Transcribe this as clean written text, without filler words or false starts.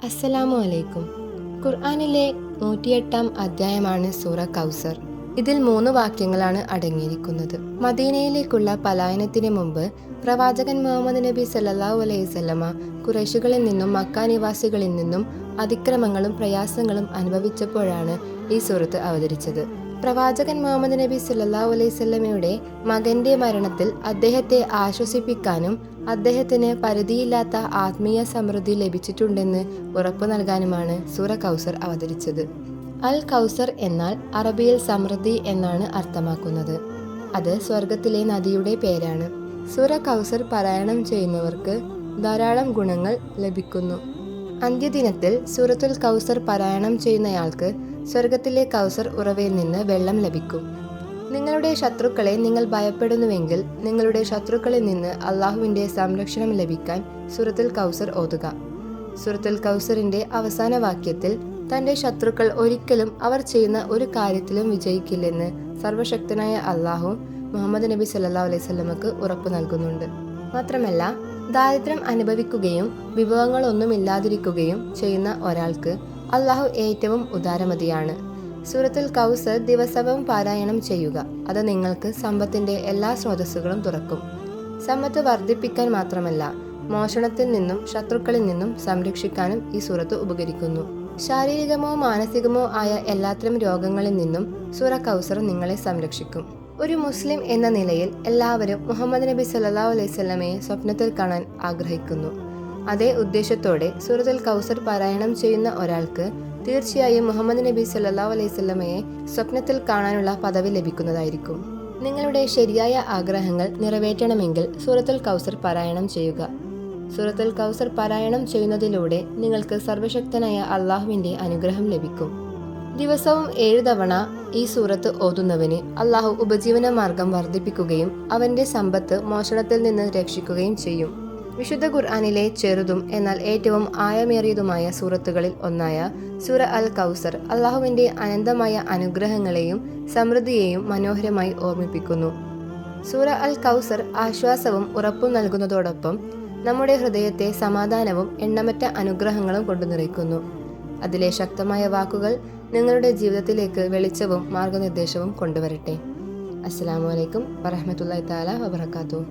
അസ്സലാമു അലൈക്കും. ഖുർആനിലെ 108 അധ്യായമാണ് സൂറ കൗസർ. ഇതിൽ 3 വാക്യങ്ങളാണ് അടങ്ങിയിരിക്കുന്നത്. മദീനയിലേക്കുള്ള പലായനത്തിന് മുമ്പ് പ്രവാചകൻ മുഹമ്മദ് നബി സല്ലല്ലാഹു അലൈഹി വസല്ലമ ഖുറൈശുകളിൽ നിന്നും മക്ക നിവാസികളിൽ നിന്നും അതിക്രമങ്ങളും പ്രയാസങ്ങളും അനുഭവിച്ചപ്പോഴാണ് ഈ സൂറത്ത് അവതരിച്ചത്. പ്രവാചകൻ മുഹമ്മദ് നബി സല്ലല്ലാഹു അലൈഹി വസല്ലമയുടെ മകന്റെ മരണത്തിൽ അദ്ദേഹത്തെ ആശ്വസിപ്പിക്കാനും അദ്ദേഹത്തിന് പരിധിയില്ലാത്ത ആത്മീയ സമൃദ്ധി ലഭിച്ചിട്ടുണ്ടെന്ന് ഉറപ്പു നൽകാനുമാണ് സൂറ കൗസർ അവതരിച്ചത്. അൽ കൗസർ എന്നാൽ അറബിയിൽ സമൃദ്ധി എന്നാണ് അർത്ഥമാക്കുന്നത്. അത് സ്വർഗത്തിലെ നദിയുടെ പേരാണ്. സൂറ കൗസർ പാരായണം ചെയ്യുന്നവർക്ക് ധാരാളം ഗുണങ്ങൾ ലഭിക്കുന്നു. അന്ത്യദിനത്തിൽ സൂറത്തുൽ കൗസർ പാരായണം ചെയ്യുന്നയാൾക്ക് സ്വർഗത്തിലെ കൗസർ ഉറവയിൽ നിന്ന് വെള്ളം ലഭിക്കും. നിങ്ങളുടെ ശത്രുക്കളെ നിങ്ങൾ ഭയപ്പെടുന്നുവെങ്കിൽ നിങ്ങളുടെ ശത്രുക്കളിൽ നിന്ന് അള്ളാഹുവിൻ്റെ സംരക്ഷണം ലഭിക്കാൻ സൂറത്തുൽ കൗസർ ഓതുക. സൂറത്തുൽ കൗസറിൻ്റെ അവസാന വാക്യത്തിൽ തൻ്റെ ശത്രുക്കൾ ഒരിക്കലും അവർ ചെയ്യുന്ന ഒരു കാര്യത്തിലും വിജയിക്കില്ലെന്ന് സർവശക്തനായ അള്ളാഹു മുഹമ്മദ് നബി സല്ലല്ലാഹു അലൈഹി വസല്ലമക്ക് ഉറപ്പു നൽകുന്നുണ്ട്. മാത്രമല്ല, ദാരിദ്ര്യം അനുഭവിക്കുകയും വിഭവങ്ങളൊന്നുമില്ലാതിരിക്കുകയും ചെയ്യുന്ന ഒരാൾക്ക് അള്ളാഹു ഏറ്റവും ഉദാരമതിയാണ്. സൂറത്തുൽ കൗസർ ദിവസവും പാരായണം ചെയ്യുക. അത് നിങ്ങൾക്ക് സമ്പത്തിൻ്റെ എല്ലാ സ്രോതസ്സുകളും തുറക്കും. സമ്പത്ത് വർദ്ധിപ്പിക്കാൻ മാത്രമല്ല, മോഷണത്തിൽ നിന്നും ശത്രുക്കളിൽ നിന്നും സംരക്ഷിക്കാനും ഈ സൂറത്ത് ഉപകരിക്കുന്നു. ശാരീരികമോ മാനസികമോ ആയ എല്ലാത്തരം രോഗങ്ങളിൽ നിന്നും സൂറ കൗസർ നിങ്ങളെ സംരക്ഷിക്കും. ഒരു മുസ്ലിം എന്ന നിലയിൽ എല്ലാവരും മുഹമ്മദ് നബി സല്ലല്ലാഹു അലൈഹി വസല്ലമയെ സ്വപ്നത്തിൽ കാണാൻ ആഗ്രഹിക്കുന്നു. അതേ ഉദ്ദേശത്തോടെ സൂറത്തുൽ കൗസർ പാരായണം ചെയ്യുന്ന ഒരാൾക്ക് തീർച്ചയായും മുഹമ്മദ് നബി സല്ലല്ലാഹു അലൈഹി വസല്ലമയെ സ്വപ്നത്തിൽ കാണാനുള്ള പദവി ലഭിക്കുന്നതായിരിക്കും. നിങ്ങളുടെ ശരിയായ ആഗ്രഹങ്ങൾ നിറവേറ്റണമെങ്കിൽ സൂറത്തുൽ കൗസർ പാരായണം ചെയ്യുക. സൂറത്തുൽ കൗസർ പാരായണം ചെയ്യുന്നതിലൂടെ നിങ്ങൾക്ക് സർവശക്തനായ അള്ളാഹുവിൻ്റെ അനുഗ്രഹം ലഭിക്കും. ദിവസവും 7 തവണ ഈ സൂറത്ത് ഓതുന്നവന് അള്ളാഹു ഉപജീവന മാർഗം വർദ്ധിപ്പിക്കുകയും അവൻ്റെ സമ്പത്ത് മോഷണത്തിൽ നിന്ന് രക്ഷിക്കുകയും ചെയ്യും. വിശുദ്ധ ഖുർആനിലെ ചെറുതും എന്നാൽ ഏറ്റവും ആയമേറിയതുമായ സൂറത്തുകളിൽ ഒന്നായ സൂറ അൽ കൗസർ അള്ളാഹുവിൻ്റെ അനന്തമായ അനുഗ്രഹങ്ങളെയും സമൃദ്ധിയെയും മനോഹരമായി ഓർമ്മിപ്പിക്കുന്നു. സൂറ അൽ കൗസർ ആശ്വാസവും ഉറപ്പും നൽകുന്നതോടൊപ്പം നമ്മുടെ ഹൃദയത്തെ സമാധാനവും എണ്ണമറ്റ അനുഗ്രഹങ്ങളും കൊണ്ടു നിറയ്ക്കുന്നു. അതിലെ ശക്തമായ വാക്കുകൾ നിങ്ങളുടെ ജീവിതത്തിലേക്ക് വെളിച്ചവും മാർഗനിർദ്ദേശവും കൊണ്ടുവരട്ടെ. അസ്സലാമു അലൈക്കും വറഹ്മത്തുള്ളാഹി തആല വബറകാതുഹു.